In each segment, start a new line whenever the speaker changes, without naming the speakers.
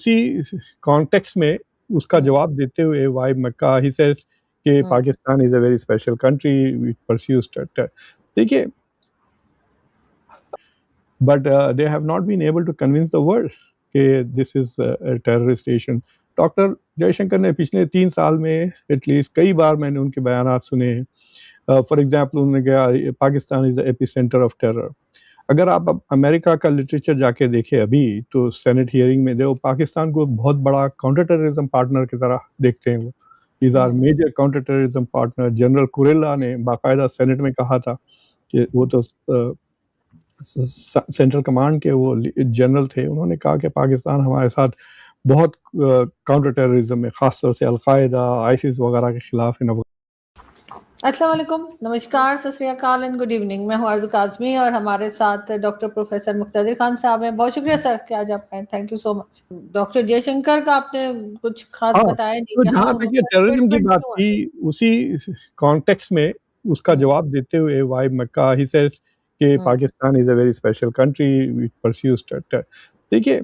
उसी कॉन्टेक्स्ट में उसका जवाब देते हुए वाई मक्का ही सेज कि Pakistan is a very special country, it pursues देखिए, but they have not been able to convince the world कि this is a terrorist nation. Doctor Jaishankar ने पिछले 3 साल में एटलीस्ट कई बार मैंने उनके बयानात सुने हैं। फॉर एग्ज़ाम्पल उन्होंने कहा Pakistan is the epicentre of terror. अगर आप अब अमेरिका का लिटरेचर जाके देखें अभी तो सेनेट हियरिंग में वो पाकिस्तान को बहुत बड़ा काउंटर टेररिज्म पार्टनर की तरह देखते हैं वो। Is are major counter terrorism partner. General Kurilla ने बाकायदा सेनेट में कहा था कि वो तो सेंट्रल कमांड के वो जनरल थे, उन्होंने कहा कि पाकिस्तान हमारे साथ बहुत काउंटर टेररिज्म में ख़ास तौर से अल-कायदा, आईसिस वगैरह के खिलाफ इन।
अस्सलाम वालेकुम, नमस्कार, सत श्री अकाल एंड गुड इवनिंग। मैं हूँ आरज़ू काज़मी और हमारे साथ डॉक्टर प्रोफेसर मुक्तदिर खान साहब हैं। बहुत शुक्रिया सर कि आज आप आए, thank you so much. Doctor Jaishankar का आपने कुछ खास बताया नहीं
तो
कि
जहाँ तक ये टेररिज्म की बात थी, उसी कॉन्टेक्स्ट में उसका जवाब देते हुए वाई मक्का ही सेज कि Pakistan is a very special country, it pursues देखिए,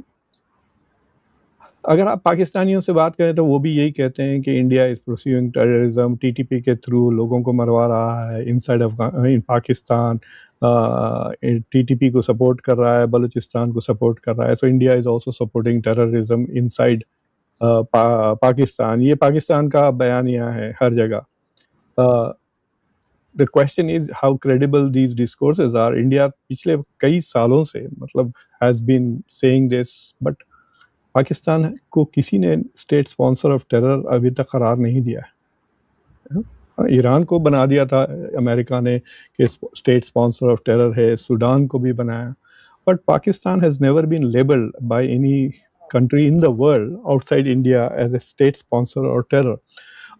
अगर आप पाकिस्तानियों से बात करें तो वो भी यही कहते हैं कि India is pursuing terrorism, TTP के थ्रू लोगों को मरवा रहा है इनसाइड इन पाकिस्तान, टीटीपी को सपोर्ट कर रहा है, बलूचिस्तान को सपोर्ट कर रहा है। So India is also supporting terrorism inside Pakistan. ये पाकिस्तान का बयानिया है हर जगह। The question is how credible these discourses are. India पिछले कई सालों से मतलब has been saying this, but Pakistan को किसी ने स्टेट स्पॉन्सर ऑफ टेरर अभी तक करार नहीं दिया है। ईरान को बना दिया था अमेरिका ने कि स्टेट स्पॉन्सर ऑफ टेरर है, सूडान को भी बनाया, but Pakistan has never been labelled by any country in the world outside India as a state sponsor or terror।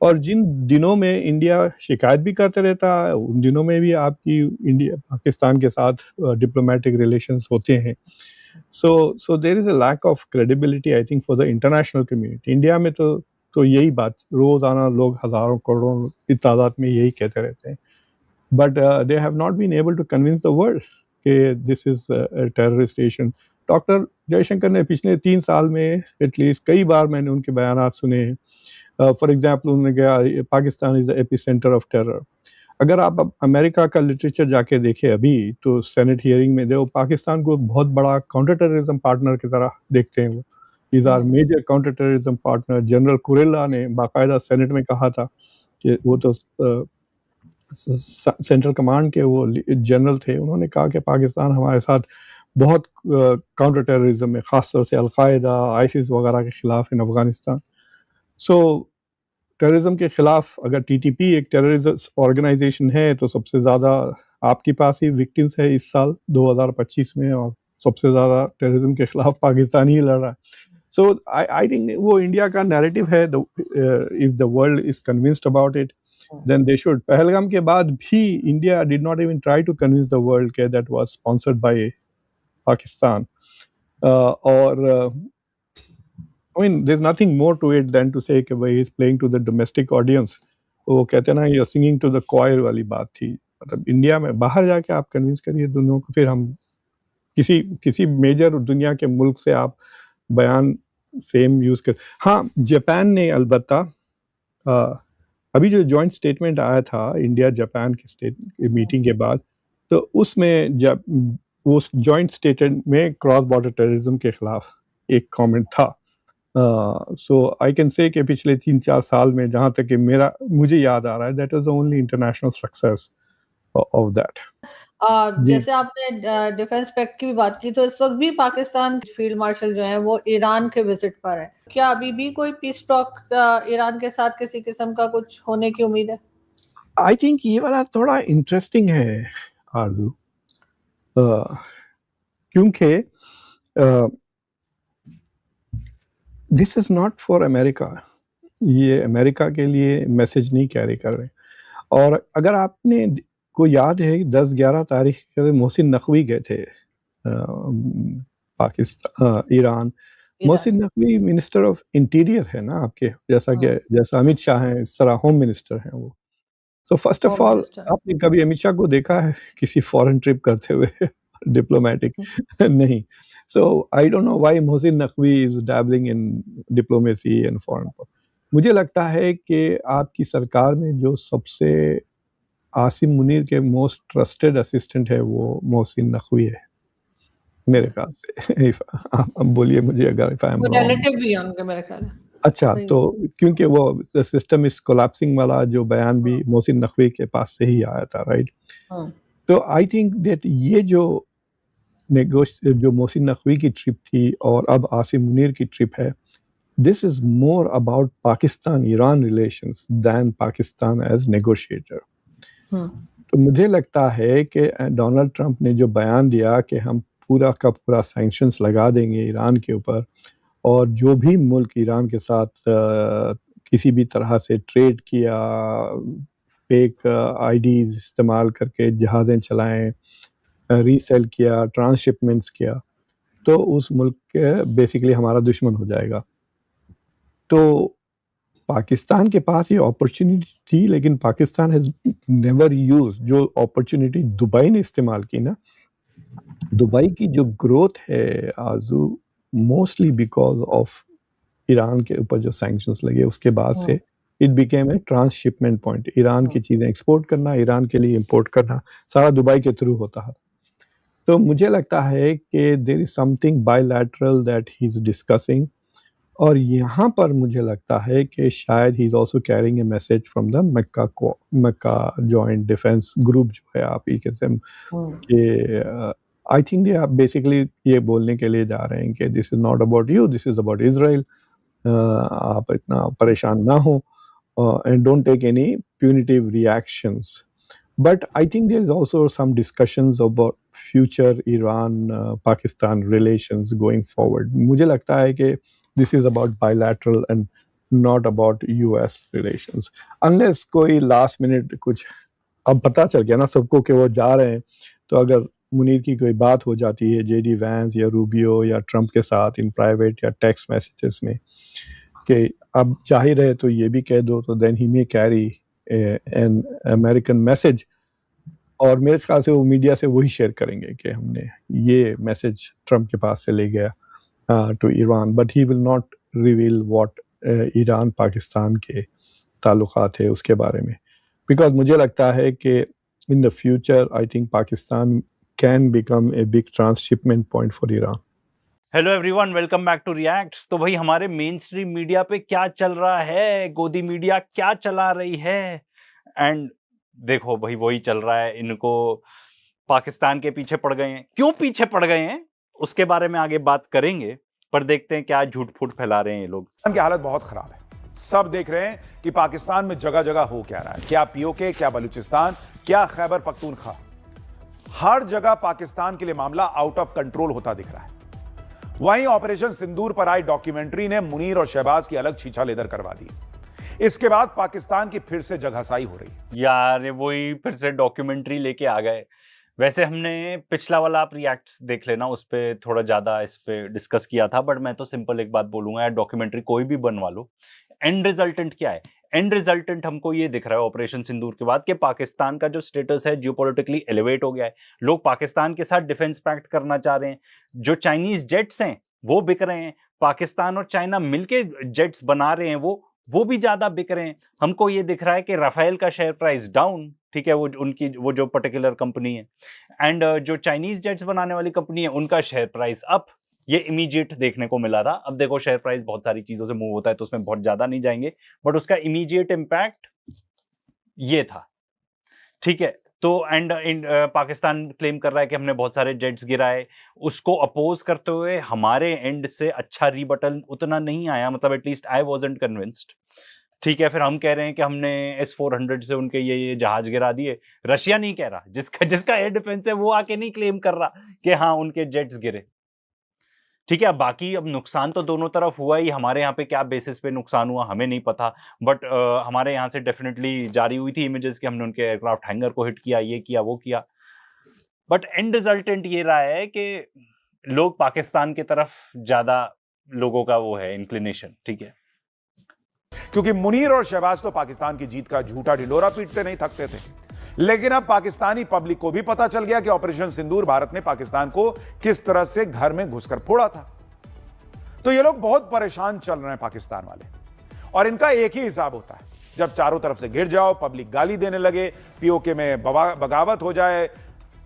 और जिन दिनों में इंडिया शिकायत भी करते रहता है, उन दिनों में भी आपकी इंडिया पाकिस्तान के साथ डिप्लोमेटिक रिलेशंस होते हैं। So there is a lack of credibility I think for the international community. India में तो यही बात रोज़ाना लोग हज़ारों करोड़ों की तादाद में यही कहते रहते हैं, but they have not been able to convince the world कि this is a terrorist nation. Doctor Jaishankar ने पिछले 3 साल में एटलीस्ट कई बार मैंने उनके बयानात सुने हैं। फॉर एग्ज़ाम्पल उन्होंने कहा Pakistan is the epicentre of terror. अगर आप अब अमेरिका का लिटरेचर जाके देखें अभी तो सेनेट हियरिंग में वो पाकिस्तान को बहुत बड़ा काउंटर टेररिज्म पार्टनर की तरह देखते हैं वो। Is are major counter terrorism partner. General Kurilla ने बाकायदा सेनेट में कहा था कि वो तो सेंट्रल कमांड के वो जनरल थे, उन्होंने कहा कि पाकिस्तान हमारे साथ बहुत काउंटर टेररिज्म में ख़ास तौर से अल-कायदा, आईसिस वगैरह के खिलाफ इन अफ़गानिस्तान। सो टेररिज्म के खिलाफ अगर टीटीपी एक टेररिज्म ऑर्गेनाइजेशन है तो सबसे ज़्यादा आपके पास ही विक्टिम्स है इस साल 2025 में, और सबसे ज़्यादा टेररिज्म के खिलाफ पाकिस्तान ही लड़ रहा है। सो आई थिंक वो इंडिया का नैरेटिव है। If the world is convinced about it then they should। Pahalgam के बाद भी India did not even try to convince the world कि that was sponsored by Pakistan। और I mean there's nothing more to it than to say कि भाई he's playing to the domestic audience। वो कहते हैं ना you're singing to the choir वाली बात थी। मतलब इंडिया में बाहर जाके आप कन्विंस करिए दुनिया को, फिर हम किसी मेजर दुनिया के मुल्क से आप बयान सेम यूज़ कर। हाँ, जापान ने अलबत्ता अभी जो जॉइंट स्टेटमेंट आया था इंडिया जापान के मीटिंग के बाद, तो उसमें जब वो जॉइंट स्टेटमेंट में क्रॉस बॉर्डर टेररिज्म के खिलाफ एक कमेंट था। सो आई कैन से कि पिछले 3-4 साल में जहाँ तक कि मुझे याद आ रहा है that is the only international success of that.
जैसे आपने डिफेंस पैक्ट की भी बात की, तो इस वक्त भी पाकिस्तान फील्ड मार्शल जो है वो ईरान के विजिट पर है। क्या अभी भी कोई पीस टॉक ईरान के साथ किसी किस्म का कुछ होने की उम्मीद है?
आई थिंक ये वाला थोड़ा इंटरेस्टिंग है आरज़ू, क्योंकि this is not for America. ये अमेरिका के लिए मैसेज नहीं कैरी कर रहे। और अगर आपने को याद है 10-11 तारीख को मोहसिन नकवी गए थे Iran. Mohsin Naqvi minister of interior है ना आपके, जैसा अमित शाह हैं इस तरह होम मिनिस्टर हैं वो। सो फर्स्ट ऑफ ऑल आपने कभी अमित शाह को देखा है किसी फॉरेन ट्रिप करते हुए डिप्लोमेटिक? नहीं। So I don't know why Mohsin Naqvi is dabbling in diplomacy and foreign policy. मुझे लगता है कि आपकी सरकार में जो सबसे आसिम मुनीर के मोस्ट ट्रस्टेड असिस्टेंट है वो मोहसिन नकवी है मेरे ख्याल से। आप बोलिए मुझे अगर if I am wrong.
Relative भी है उनके मेरे ख्याल।
अच्छा, तो क्योंकि वो सिस्टम इज कोलैप्सिंग वाला जो बयान भी मोहसिन नकवी के पास से ही आया था, राइट? तो आई थिंक दैट ये जो मोहसिन नकवी की ट्रिप थी और अब आसिम मुनीर की ट्रिप है, this is more about Pakistan Iran relations than Pakistan as negotiator. तो मुझे लगता है कि डोनाल्ड ट्रंप ने जो बयान दिया कि हम पूरा का पूरा सैंक्शंस लगा देंगे ईरान के ऊपर, और जो भी मुल्क ईरान के साथ किसी भी तरह से ट्रेड किया, फेक आईडीज इस्तेमाल करके जहाज़ें चलाएं, रीसेल किया, ट्रांसशिपमेंट्स किया, तो उस मुल्क के बेसिकली हमारा दुश्मन हो जाएगा। तो पाकिस्तान के पास ये अपॉर्चुनिटी थी, लेकिन पाकिस्तान हैज़ नेवर यूज जो अपॉर्चुनिटी दुबई ने इस्तेमाल की ना। दुबई की जो ग्रोथ है आजू, मोस्टली बिकॉज ऑफ ईरान के ऊपर जो सैंक्शंस लगे, उसके बाद से it became a transshipment point. Iran की चीज़ें एक्सपोर्ट करना, ईरान के लिए इंपोर्ट करना, सारा दुबई के थ्रू होता है। तो मुझे लगता है कि there is something bilateral that he is discussing, और यहाँ पर मुझे लगता है कि शायद he is also carrying a message from the Mecca joint defence group जो है, आप ये कहते हैं कि आई थिंक दे आप बेसिकली ये बोलने के लिए जा रहे हैं कि this is not about you, this is about Israel. आप इतना परेशान ना हो and don't take any punitive reactions. But I think there is also some discussions about future Iran-Pakistan relations going forward. मुझे लगता है कि this is about bilateral and not about US relations. Unless कोई last minute कुछ, अब पता चल गया ना सबको कि वो जा रहे हैं, तो अगर मुनीर की कोई बात हो जाती है जेडी वैंस या रूबियो या ट्रंप के साथ इन प्राइवेट या टेक्स्ट मैसेजेस में कि अब जाहिर है तो ये भी कह दो, तो then he may carry an American message, और मेरे ख्याल से वो मीडिया से वही शेयर करेंगे कि हमने ये मैसेज ट्रंप के पास से ले गया to Iran, but he will not reveal what Iran Pakistan के ताल्लुकात है उसके बारे में, बिकॉज मुझे लगता है कि in the future I think Pakistan can become a big transshipment point for Iran.
Hello everyone, welcome back to reacts. तो भाई हमारे मेन स्ट्रीम मीडिया पे क्या चल रहा है, गोदी मीडिया क्या चला रही है, एंड देखो भाई वही चल रहा है। इनको पाकिस्तान के पीछे पड़ गए हैं, क्यों पीछे पड़ गए हैं उसके बारे में आगे बात करेंगे, पर देखते हैं क्या झूठ फूट फैला रहे हैं ये लोग।
पाकिस्तान की हालत बहुत खराब है, सब देख रहे हैं कि पाकिस्तान में जगह जगह हो क्या रहा है, क्या पीओके, क्या बलूचिस्तान, क्या खैबर पख्तूनख्वा, हर जगह पाकिस्तान के लिए मामला आउट ऑफ कंट्रोल होता दिख रहा है। वहीं ऑपरेशन सिंदूर पर आई डॉक्यूमेंट्री ने मुनीर और शहबाज की अलग छीछा लेदर करवा दी। इसके बाद पाकिस्तान की फिर से जगहसाई हो रही।
यार वही फिर से डॉक्यूमेंट्री लेके आ गए। वैसे हमने पिछला वाला आप रिएक्ट्स देख लेना, उस पर थोड़ा ज़्यादा इस पे डिस्कस किया था, बट मैं तो सिंपल एक बात बोलूँगा यार, डॉक्यूमेंट्री कोई भी बनवा लो, एंड रिजल्टेंट क्या है? एंड रिजल्टेंट हमको ये दिख रहा है ऑपरेशन सिंदूर के बाद कि पाकिस्तान का जो स्टेटस है जियोपॉलिटिकली एलिवेट हो गया है। लोग पाकिस्तान के साथ डिफेंस पैक्ट करना चाह रहे हैं। जो चाइनीज जेट्स हैं वो बिक रहे हैं, पाकिस्तान और चाइना मिलके जेट्स बना रहे हैं, वो भी ज्यादा बिक रहे हैं। हमको ये दिख रहा है कि राफेल का शेयर प्राइस डाउन, ठीक है, वो उनकी वो जो पर्टिकुलर कंपनी है, एंड जो चाइनीज जेट्स बनाने वाली कंपनी है उनका शेयर प्राइस अप। ये इमीडिएट देखने को मिला था। अब देखो शेयर प्राइस बहुत सारी चीजों से मूव होता है तो उसमें बहुत ज्यादा नहीं जाएंगे, बट उसका इमीडिएट इम्पैक्ट ये था, ठीक है। तो एंड पाकिस्तान क्लेम कर रहा है कि हमने बहुत सारे जेट्स गिराए, उसको अपोज करते हुए हमारे एंड से अच्छा रीबटल उतना नहीं आया, मतलब एटलीस्ट आई वाजंट कन्विंस्ड, ठीक है। फिर हम कह रहे हैं कि हमने S-400 से उनके ये जहाज गिरा दिए। रशिया नहीं कह रहा, जिसका एयर डिफेंस है वो आके नहीं क्लेम कर रहा कि हाँ उनके जेट्स गिरे, ठीक है। बाकी अब नुकसान तो दोनों तरफ हुआ ही। हमारे यहाँ पे क्या बेसिस पे नुकसान हुआ हमें नहीं पता, बट हमारे यहाँ से डेफिनेटली जारी हुई थी इमेजेस कि हमने उनके एयरक्राफ्ट हैंगर को हिट किया, ये किया वो किया, बट एंड रिजल्टेंट ये रहा है कि लोग पाकिस्तान की तरफ ज्यादा लोगों का वो है इंक्लिनेशन, ठीक है।
क्योंकि मुनीर और शहबाज तो पाकिस्तान की जीत का झूठा ढिंडोरा पीटते नहीं थकते थे। लेकिन अब पाकिस्तानी पब्लिक को भी पता चल गया कि ऑपरेशन सिंदूर भारत ने पाकिस्तान को किस तरह से घर में घुसकर फोड़ा था। तो ये लोग बहुत परेशान चल रहे हैं पाकिस्तान वाले, और इनका एक ही हिसाब होता है, जब चारों तरफ से घिर जाओ, पब्लिक गाली देने लगे, पीओके में बगावत हो जाए,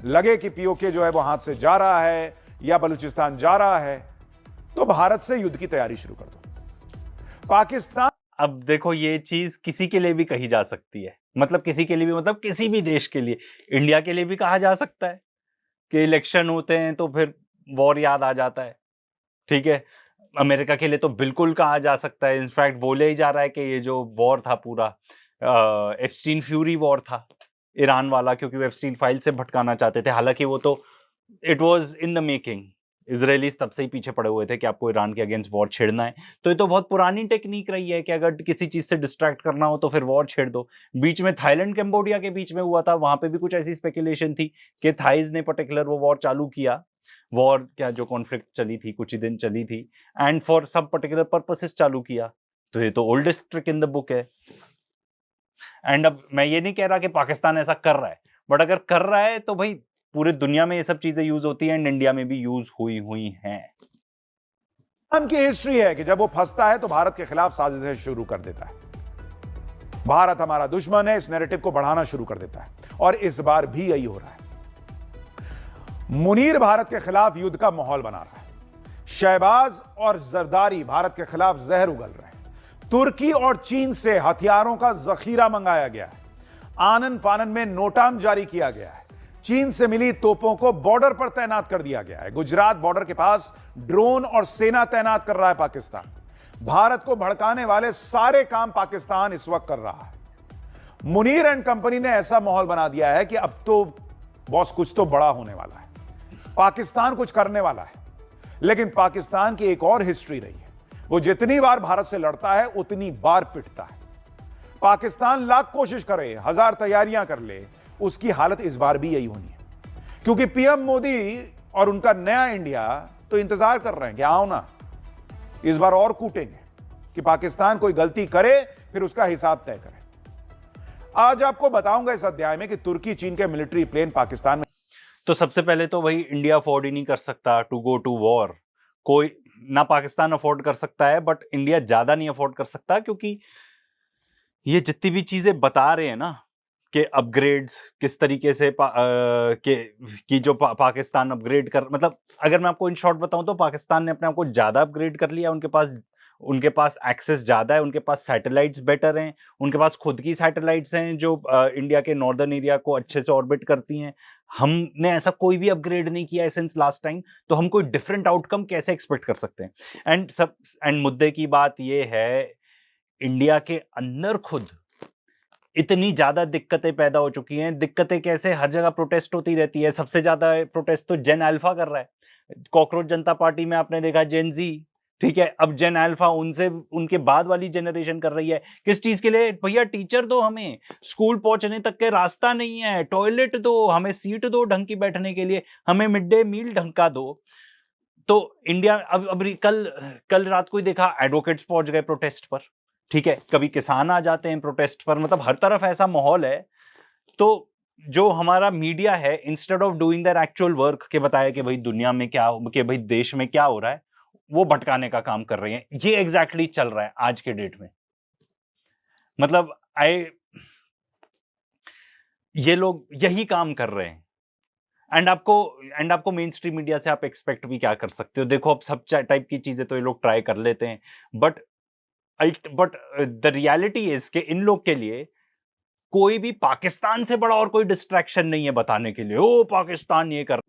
लगे कि पीओके जो है वो हाथ से जा रहा है या बलूचिस्तान जा रहा है, तो भारत से युद्ध की तैयारी शुरू कर दो। पाकिस्तान
अब देखो, ये चीज किसी के लिए भी कही जा सकती है, मतलब किसी के लिए भी, मतलब किसी भी देश के लिए, इंडिया के लिए भी कहा जा सकता है कि इलेक्शन होते हैं तो फिर वॉर याद आ जाता है, ठीक है। अमेरिका के लिए तो बिल्कुल कहा जा सकता है, इनफैक्ट बोले ही जा रहा है कि ये जो वॉर था पूरा एप्स्टीन फ्यूरी वॉर था ईरान वाला, क्योंकि वो एप्स्टीन फाइल से भटकाना चाहते थे। हालांकि वो तो it was in the making, Israelis तब से ही पीछे पड़े हुए थे कि आपको ईरान के अगेंस्ट वॉर छेड़ना है। तो ये तो बहुत पुरानी टेक्निक रही है कि अगर किसी चीज से डिस्ट्रैक्ट करना हो तो फिर वॉर छेड़ दो। बीच में थाईलैंड कैम्बोडिया के बीच में हुआ था, वहां पे भी कुछ ऐसी स्पेकुलेशन थी कि थाईज ने पर्टिकुलर वो वॉर चालू किया, वॉर क्या जो कॉन्फ्लिक्ट चली थी कुछ ही दिन चली थी, एंड फॉर सब पर्टिकुलर पर्पसेस चालू किया। तो ये तो oldest trick in the book है। एंड अब मैं ये नहीं कह रहा कि पाकिस्तान ऐसा कर रहा है, बट अगर कर रहा है तो भाई पूरे दुनिया में ये सब चीजें यूज होती हैं, एंड इंडिया में भी यूज हुई हैं।
की हिस्ट्री है कि जब वो फंसता है तो भारत के खिलाफ साजिशें शुरू कर देता है। भारत हमारा दुश्मन है, इस नैरेटिव को बढ़ाना शुरू कर देता है, और इस बार भी यही हो रहा है। मुनीर भारत के खिलाफ युद्ध का माहौल बना रहा है। शहबाज और जरदारी भारत के खिलाफ जहर उगल रहे हैं। तुर्की और चीन से हथियारों का जखीरा मंगाया गया है। आनन फानन में नोटाम जारी किया गया है। चीन से मिली तोपों को बॉर्डर पर तैनात कर दिया गया है। गुजरात बॉर्डर के पास ड्रोन और सेना तैनात कर रहा है पाकिस्तान। भारत को भड़काने वाले सारे काम पाकिस्तान इस वक्त कर रहा है। मुनीर एंड कंपनी ने ऐसा माहौल बना दिया है कि अब तो बॉस कुछ तो बड़ा होने वाला है, पाकिस्तान कुछ करने वाला है। लेकिन पाकिस्तान की एक और हिस्ट्री रही है, वो जितनी बार भारत से लड़ता है उतनी बार पिटता है। पाकिस्तान लाख कोशिश करे, 1000 तैयारियां कर ले, उसकी हालत इस बार भी यही होनी है। क्योंकि पीएम मोदी और उनका नया इंडिया तो इंतजार कर रहे हैं कि आओ ना, इस बार और कूटेंगे कि पाकिस्तान कोई गलती करे फिर उसका हिसाब तय करे। आज आपको बताऊंगा इस अध्याय में कि तुर्की चीन के मिलिट्री प्लेन पाकिस्तान में।
तो सबसे पहले तो भाई इंडिया अफोर्ड ही नहीं कर सकता टू गो टू वॉर। कोई ना पाकिस्तान अफोर्ड कर सकता है, बट इंडिया ज्यादा नहीं अफोर्ड कर सकता, क्योंकि ये जितनी भी चीजें बता रहे हैं ना कि अपग्रेड्स किस तरीके से कि जो पाकिस्तान अपग्रेड कर, मतलब अगर मैं आपको इन शॉर्ट बताऊं तो पाकिस्तान ने अपने आप को ज्यादा अपग्रेड कर लिया। उनके पास एक्सेस ज्यादा है, उनके पास सैटेलाइट्स बेटर हैं, उनके पास खुद की सैटेलाइट्स हैं जो इंडिया के नॉर्दर्न एरिया को अच्छे से ऑर्बिट करती हैं। हमने ऐसा कोई भी अपग्रेड नहीं किया है सिंस लास्ट टाइम, तो हम कोई डिफरेंट आउटकम कैसे एक्सपेक्ट कर सकते हैं। एंड मुद्दे की बात यह है, इंडिया के अंदर खुद इतनी ज्यादा दिक्कतें पैदा हो चुकी हैं। दिक्कतें कैसे? हर जगह प्रोटेस्ट होती रहती है। सबसे ज्यादा प्रोटेस्ट तो जेन अल्फा कर रहा है। कॉकरोच जनता पार्टी में आपने देखा जेन जी, ठीक है। अब जेन अल्फा उनसे उनके बाद वाली जनरेशन कर रही है। किस चीज के लिए? भैया टीचर दो, हमें स्कूल पहुंचने तक के रास्ता नहीं है, टॉयलेट दो, हमें सीट दो ढंग की बैठने के लिए, हमें मिड डे मील ढंग का दो। तो इंडिया अब कल रात को ही देखा, एडवोकेट्स पहुंच गए प्रोटेस्ट पर, ठीक है। कभी किसान आ जाते हैं प्रोटेस्ट पर, मतलब हर तरफ ऐसा माहौल है। तो जो हमारा मीडिया है, instead of doing their actual work के बताया कि भाई दुनिया में क्या, कि भाई देश में क्या हो रहा है, वो भटकाने का काम कर रहे हैं। ये एग्जैक्टली चल रहा है आज के डेट में। मतलब ये लोग यही काम कर रहे हैं। एंड आपको मेन स्ट्रीम मीडिया से आप एक्सपेक्ट भी क्या कर सकते हो? देखो, अब सब टाइप की चीजें तो ये लोग ट्राई कर लेते हैं, बट द रियलिटी इज कि इन लोग के लिए कोई भी पाकिस्तान से बड़ा और कोई डिस्ट्रैक्शन नहीं है बताने के लिए, ओ पाकिस्तान ये कर